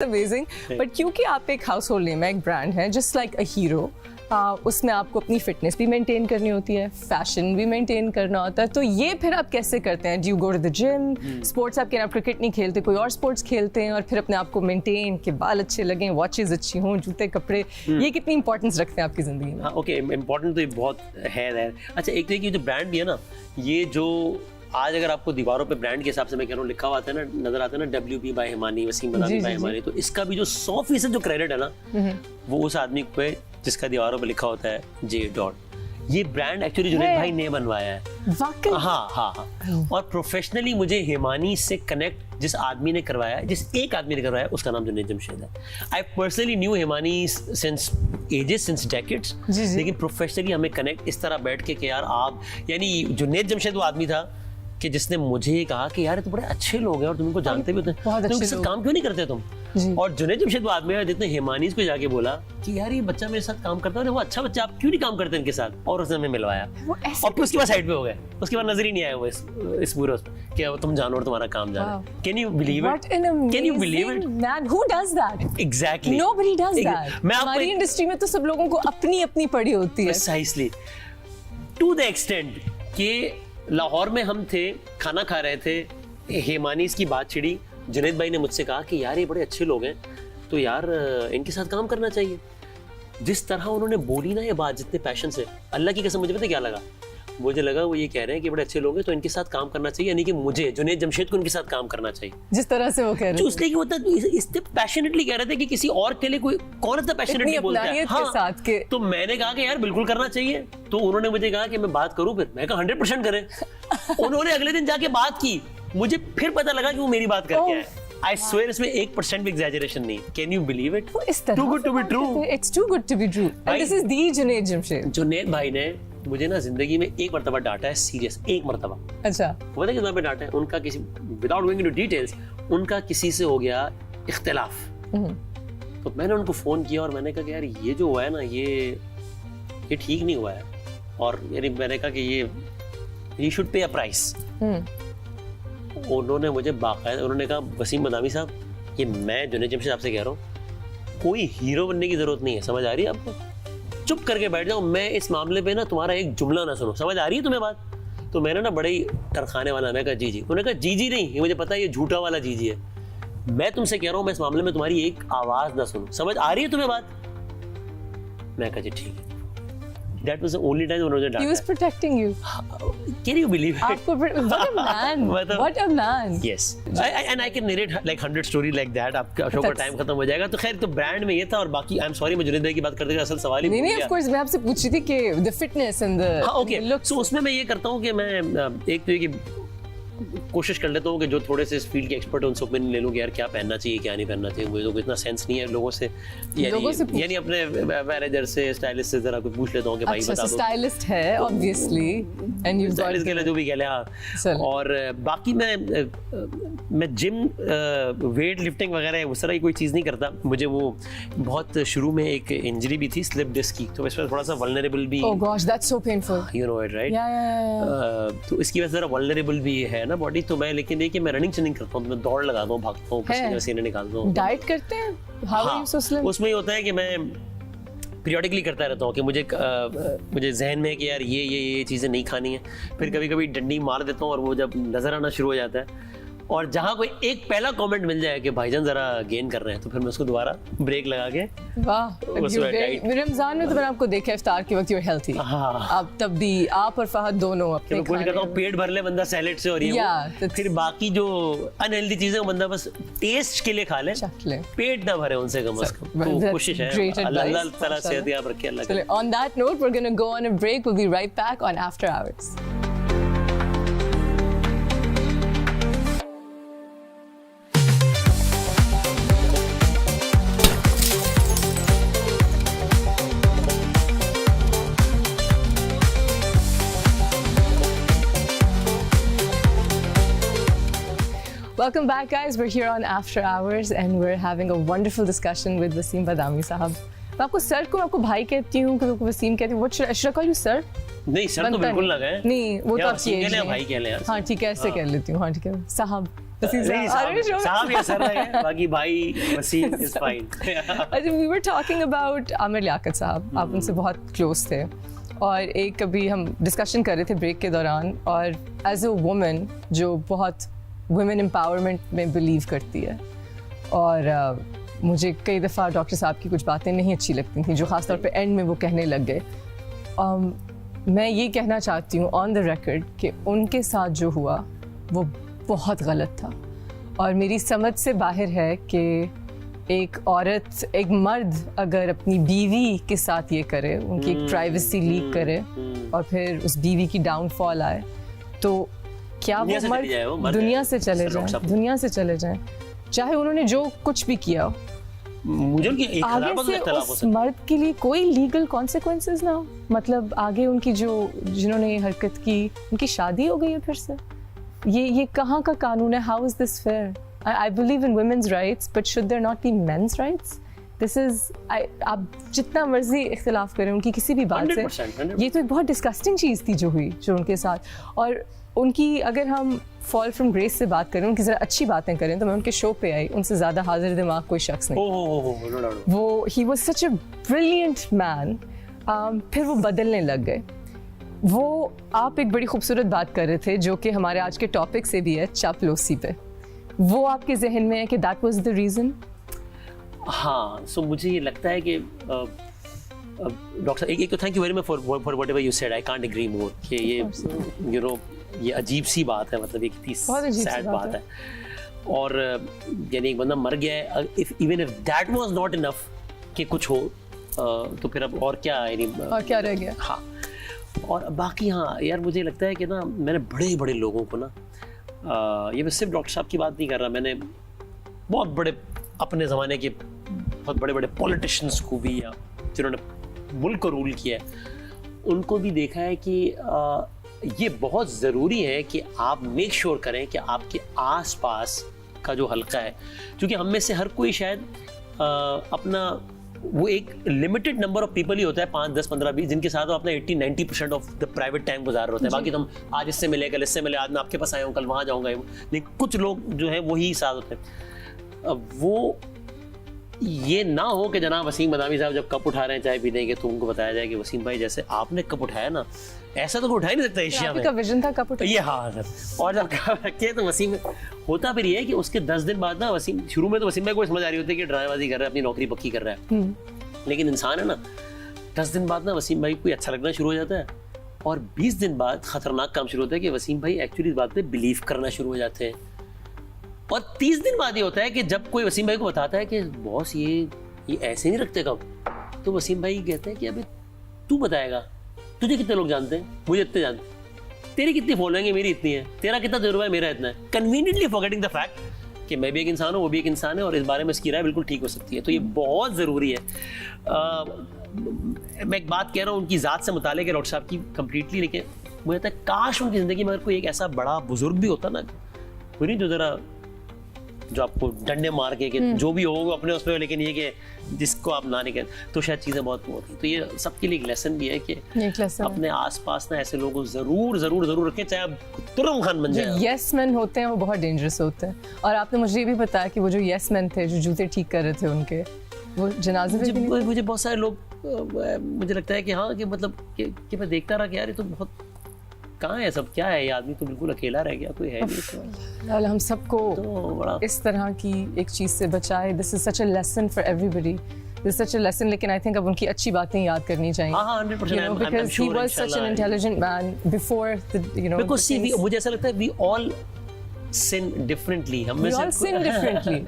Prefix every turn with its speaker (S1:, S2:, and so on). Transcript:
S1: Amazing but क्योंकि आप एक हाउस होल्ड नेम है, एक ब्रांड है, जस्ट लाइक अ हीरो, उसमें आपको अपनी फिटनेस भी मेंटेन करनी होती है, फैशन भी मेंटेन करना होता है, तो ये फिर आप कैसे करते हैं? Do you go to the gym? Sports आपके, आप क्रिकेट नहीं खेलते, कोई और स्पोर्ट्स खेलते हैं और फिर अपने आप को मेंटेन, के बाल अच्छे लगें, वॉचेस अच्छी हों, जूते कपड़े, ये कितनी इंपॉर्टेंस रखते हैं आपकी जिंदगी में?
S2: ओके, इम्पोर्टेंट तो ये बहुत है। अच्छा, एक तो ये जो ब्रांड भी है ना, ये जो आज अगर आपको दीवारों पे ब्रांड के हिसाब से मैं कह रहा हूँ लिखा हुआ आता है ना, नजर आता है ना, WP बाय हिमानी, वसीम बदामी बाय हिमानी, तो इसका भी जो 100% जो क्रेडिट है ना, वो उस आदमी पे जिसका दीवारों पे लिखा होता है J. ये ब्रांड एक्चुअली जुनैद भाई ने बनवाया है।
S1: वाकई?
S2: हाँ। और प्रोफेशनली मुझे हिमानी से कनेक्ट जिस आदमी ने करवाया, जिस एक आदमी ने करवाया, उसका नाम जुनैद जमशेद है। I personally new Himani since ages, since decades, लेकिन प्रोफेशनली हमें कनेक्ट इस तरह बैठ के यार आप, यानी जुनैद जमशेद वो आदमी था कि जिसने मुझे ये कहा कि यार तुम बड़े अच्छे लोग हैं और तुम इनको जानते भी होते हैं, तुम इनके साथ काम क्यों नहीं करते तुम? और जुनैद जमशेद वो आदमी है जिसने हिमानीज को जाके बोला कि यार ये बच्चा मेरे साथ काम करता है, वो अच्छा बच्चा, आप क्यों नहीं काम करते इनके साथ? और उसने हमें मिलवाया और फिर उसके बाद साइड पे हो गए, उसके बाद नजर ही नहीं आया वो इस पूरे कि तुम जानो और तुम्हारा काम जानो। Can you believe it? Can you believe it?
S1: Man, who does that?
S2: Exactly,
S1: nobody does that.
S2: मैं
S1: हमारी इंडस्ट्री में तो सब लोगों को अपनी अपनी पड़ी होती है।
S2: प्रिसाइसली, टू द एक्सटेंट कि लाहौर में हम थे, खाना खा रहे थे, हिमानीज की बात छिड़ी, जुनैद भाई ने मुझसे कहा कि यार ये बड़े अच्छे लोग हैं, तो यार इनके साथ काम करना चाहिए। जिस तरह उन्होंने बोली ना ये बात, जितने पैशन से, अल्लाह की कसम मुझे पता क्या लगा? मुझे लगा वो ये कह रहे हैं कि बड़े अच्छे लोग हैं तो इनके साथ काम करना चाहिए, यानी कि मुझे जुनैद जमशेद को इनके साथ काम करना चाहिए।
S1: जिस तरह से वो कह रहे हैं,
S2: इसलिए होता इससे पैशनेटली कह रहे थे कि किसी और के लिए कोई कौन इतना पैशनेटली बोलता है।
S1: हाँ, के साथ के।
S2: तो मैंने कहा कि यार बिल्कुल करना चाहिए। तो उन्होंने मुझे कहा कि मैं बात करूं, फिर मैं कहा 100% करें। उन्होंने अगले दिन जाके बात की, मुझे फिर पता लगा कि वो मेरी बात करके आए। I swear इसमें 1% भी exaggeration नहीं। Can you believe it? Too good to be true.
S1: It's too good to be true. And this is the Junaid Jamshed.
S2: Junaid भाई ने मुझे ना जिंदगी में एक मर्तबा डांटा है, सीरियस एक मर्तबा।
S1: अच्छा।
S2: पता कितना पे डांटा है? उनका किसी, विदाउट गोइंग इनटू डिटेल्स, उनका किसी से हो गया इख्तिलाफ। तो मैंने उनको फोन किया और मैंने कहा कि यार ये जो हुआ है ना, ये ठीक नहीं हुआ है, और यानी मैंने कहा कि ये शुड पे अ प्राइस। उन्होंने मुझे बाकायदा उन्होंने कहा, वसीम बदामी साहब, ये मैं जुनैद जमशेद आपसे कह रहा हूँ, कोई हीरो बनने की जरूरत नहीं है, समझ आ रही है आपको? चुप करके बैठ जाओ, मैं इस मामले पे ना तुम्हारा एक जुमला ना सुनो, समझ आ रही है तुम्हें बात? तो मैंने ना बड़े ही तरखाने वाला, मैं कहा जी। उन्होंने कहा जी नहीं, ये मुझे पता है, ये झूठा वाला जी है, मैं तुमसे कह रहा हूँ मैं इस मामले में तुम्हारी एक आवाज ना सुनूं, समझ आ रही है तुम्हें बात? मैं कहा जी ठीक है। That was the only time उन्होंने डांटा।
S1: He was protecting you.
S2: Can you believe it?
S1: आपको what a man! What a man!
S2: Yes. And I can narrate like 100 story like that. आपका शो का टाइम खत्म हो जाएगा। तो खैर, तो ब्रांड में ये था, और बाकी I'm sorry मैं जुनैद भाई की बात करते हुए असल सवाल ही
S1: नहीं, of course मैं आपसे पूछ रही थी कि the fitness and the
S2: look. So उसमें मैं ये करता हूँ कि मैं एक तो ये कि कोशिश कर लेता हूँ कि जो थोड़े से इस फील्ड के एक्सपर्ट हैं उनसे ओपिनियन ले लूँ कि यार क्या पहनना चाहिए, क्या नहीं पहनना चाहिए। मुझे तो इतना सेंस नहीं है लोगों से, यानी अपने मैनेजर से, स्टाइलिस्ट से जरा कुछ पूछ लेता हूँ कि भाई बता दो।
S1: स्टाइलिस्ट है ऑब्वियसली, एंड यू
S2: स्टाइलिस्ट के लिए जो भी कह ले। हाँ, और बाकी मैं जिम, वेट लिफ्टिंग वगैरह उस तरह की कोई चीज़ नहीं करता। मुझे वो बहुत शुरू में एक इंजरी भी थी, स्लिप डिस्क की, तो इसमें थोड़ा सा वल्नरेबल भी।
S1: Oh gosh, that's so painful.
S2: You know it right? तो इसकी वजह से जरा वल्नरेबल भी है ना बॉडी। तो मैं, लेकिन देखिए मैं रनिंग करता हूँ, तो मैं दौड़ लगाता हूँ, भागता हूँ, पसीने निकालता हूँ।
S1: डाइट करते हैं? How are you so slim? उसमें
S2: होता है कि मैं पीरियडिकली करता रहता हूँ कि मुझे जहन में है कि यार ये चीज़ें नहीं खानी है। फिर कभी कभी डंडी मार देता हूँ और वो जब नजर आना शुरू हो जाता है, और जहाँ कोई एक पहला कमेंट मिल जाए कि भाईजान जरा गेन कर रहे हैं, तो फिर मैं उसको दोबारा ब्रेक लगा के।
S1: वाह, रमजान में तो मैंने आपको देखा इफ्तार के वक्त यू आर हेल्थी। आप तब भी, आप और फहद दोनों अपने
S2: कोशिश करता हूँ पेट भर ले बंदा सैलेड से, और ये फिर बाकी जो अनहेल्दी चीजें वो बंदा बस टेस्ट के लिए खा ले, पेट ना भरे उनसे कम से कम। तो कोशिश है, अल्लाह ताला सेहत रखे अल्लाह।
S1: On that note, we're going to go on a break. We'll be right back on After Hours. Welcome back, guys. We're here on After Hours and we're having a wonderful discussion with Waseem Badami साहब। मैं आपको sir को, मैं आपको भाई कहती हूँ, क्योंकि वसीम कहती हूँ। What should I call you sir?
S2: नहीं सर तो बिल्कुल लगा है।
S1: नहीं, वो तो अच्छी है।
S2: भाई कह ले।
S1: हाँ ठीक है, ऐसे कह लेती हूँ। हाँ ठीक है साहब। वसीम
S2: नहीं,
S1: साहब, अरे जो-
S2: साहब या सर रहे, बाकी भाई वसीम इज फाइन।
S1: अच्छा, we were talking about Aamir Liaquat साहब, आप उनसे बहुत क्लोज थे और एक कभी हम डिस्कशन कर रहे थे ब्रेक के दौरान, और एज अ वुमन जो बहुत वुमेन एम्पावरमेंट में बिलीव करती है, और मुझे कई दफ़ा डॉक्टर साहब की कुछ बातें नहीं अच्छी लगती थी जो ख़ासतौर पे एंड में वो कहने लग गए। मैं ये कहना चाहती हूँ ऑन द रिकॉर्ड कि उनके साथ जो हुआ वो बहुत गलत था, और मेरी समझ से बाहर है कि एक औरत, एक मर्द अगर अपनी बीवी के साथ ये करे, उनकी एक प्राइवेसी लीक करे और फिर उस बीवी की डाउनफॉल आए, तो क्या
S2: दुनिया
S1: वो
S2: से चली जाए, वो
S1: मर्द
S2: मर्द
S1: दुनिया
S2: है।
S1: से चले जाएं, दुनिया से चले जाएं, चाहे उन्होंने जो कुछ भी किया हो,
S2: मुझे उनकी एक
S1: आगे
S2: खिलाफत
S1: से
S2: इख्तिलाफ हो
S1: उस
S2: सकता है।
S1: मर्द के लिए कोई लीगल कॉन्सिक्वेंसेस ना हो, मतलब आगे उनकी जिन्होंने ये हरकत की उनकी शादी हो गई है फिर से, ये कहाँ का कानून है? How is this fair? I believe in women's rights, but should there not be men's rights? This is, आप जितना मर्जी इख्तिलाफ करें उनकी किसी भी बात से,
S2: 100%।
S1: ये तो एक बहुत डिस्गस्टिंग चीज़ थी जो हुई जो उनके साथ। और उनकी अगर हम फॉल फ्रॉम ग्रेस से बात करें, उनकी ज़रा अच्छी बातें करें, तो मैं उनके शो पे आई, उनसे ज़्यादा हाजिर दिमाग कोई शख्स नहीं।
S2: हो नो डाउट।
S1: वो he was such a brilliant man. फिर वो बदलने लग गए। वो आप एक बड़ी खूबसूरत बात कर रहे थे जो कि हमारे आज के टॉपिक से भी है, चापलूसी पे। वो आपके जहन में है कि दैट वाज द रीज़न?
S2: हाँ, सो मुझे ये लगता है कि डॉक्टर एक तो thank you very much for whatever you said, I can't agree more कि ये यू नो ये अजीब सी बात है, मतलब ये कितनी सैड बात है। और यानी एक बंदा मर गया है, even if that was not enough कि कुछ हो, तो फिर अब और क्या, यानी
S1: और क्या रह गया?
S2: हाँ, और बाकी हाँ यार, मुझे लगता है कि ना मैंने बड़े बड़े लोगों को ना, ये मैं सिर्फ डॉक्टर साहब की बात नहीं कर रहा, मैंने बहुत बड़े अपने ज़माने के बहुत बड़े बड़े पॉलिटिशियंस को भी, या जिन्होंने मुल्क को रूल किया है, उनको भी देखा है कि ये बहुत ज़रूरी है कि आप मेक श्योर करें कि आपके आसपास का जो हल्का है, क्योंकि हम में से हर कोई शायद अपना वो एक लिमिटेड नंबर ऑफ पीपल ही होता है, 5, 10, 15, 20, जिनके साथ वो अपना 80-90% ऑफ द प्राइवेट टाइम गुजार रहे होते हैं। बाकी तुम आज इससे मिले, कल इससे मिले, आज मैं आपके पास आया हूँ, कल वहाँ जाऊँगा, लेकिन कुछ लोग जो है वही साथ होते हैं। वो ये ना हो कि जनाब वसीम बदामी साहब जब कप उठा रहे हैं चाय पीने के, तो उनको बताया जाए कि वसीम भाई जैसे आपने कप उठाया ना, ऐसा तो कोई उठा ही नहीं सकता एशिया में।
S1: आपका विजन था कप उठाया?
S2: ये हाँ सर। और जब कप रखे तो वसीम होता फिर ये है कि उसके 10 दिन बाद ना वसीम, शुरू में तो वसीम भाई को समझ आ रही होती है कि ड्रामेबाजी कर रहा है, अपनी नौकरी पक्की कर रहा है, लेकिन इंसान है ना, 10 दिन बाद ना वसीम भाई को अच्छा लगना शुरू हो जाता है, और 20 दिन बाद खतरनाक काम शुरू होता है कि वसीम भाई एक्चुअली इस बात पे बिलीव करना शुरू हो जाते हैं। और 30 दिन बाद ये होता है कि जब कोई वसीम भाई को बताता है कि बॉस ये ऐसे नहीं रखते कब, तो वसीम भाई कहते हैं कि अबे तू बताएगा, तुझे कितने लोग जानते हैं, मुझे इतने जानते हैं, तेरी कितनी फॉलोइंग है, मेरी इतनी है, तेरा कितना तजुर्बा है, मेरा इतना है, कन्वीनियंटली फॉरगेटिंग द फैक्ट कि मैं भी एक इंसान हूँ, वो भी एक इंसान है, और इस बारे में इसकी राय बिल्कुल ठीक हो सकती है। तो ये बहुत ज़रूरी है। मैं एक बात कह रहा हूँ उनकी ज़ात से मुताल्लिक़ है डॉक्टर साहब की कंप्लीटली, लेकिन मुझे लगता है काश उनकी ज़िंदगी में अगर कोई एक ऐसा बड़ा बुजुर्ग भी होता ना, वो नहीं जो ज़रा जो आपको डंडे मार के कि जो भी हो वो अपने उस पर, लेकिन ये कि जिसको आप ना निकल, तो शायद चीज़ें बहुत होती। तो ये सबके लिए एक लेसन भी है कि अपने आसपास ना ऐसे लोगों को ज़रूर रखें, चाहे आप तुरंत खान बन जाए।
S1: यस मैन होते हैं वो बहुत डेंजरस होते हैं। और आपने मुझे ये भी बताया कि वो जो यस मैन थे जो जूते ठीक कर रहे थे उनके, वो जनाजे पे भी
S2: मुझे बहुत सारे लोग, मुझे लगता है कि हाँ, कि मतलब कि मैं देखता रहा कि यार ये तो बहुत, कहाँ है सब, क्या है ये आदमी तो बिल्कुल अकेला रह गया, कोई है नहीं।
S1: हम सबको
S2: तो
S1: इस तरह की एक चीज़ से बचाए। This is such a lesson for everybody, this such a lesson. लेकिन आई थिंक अब उनकी अच्छी बातें याद करनी चाहिए।
S2: हाँ 100%,
S1: because he was such an intelligent man before the, you know,
S2: because सी, मुझे ऐसा लगता है वी ऑल sin differently, हम में
S1: we
S2: से
S1: all sin differently.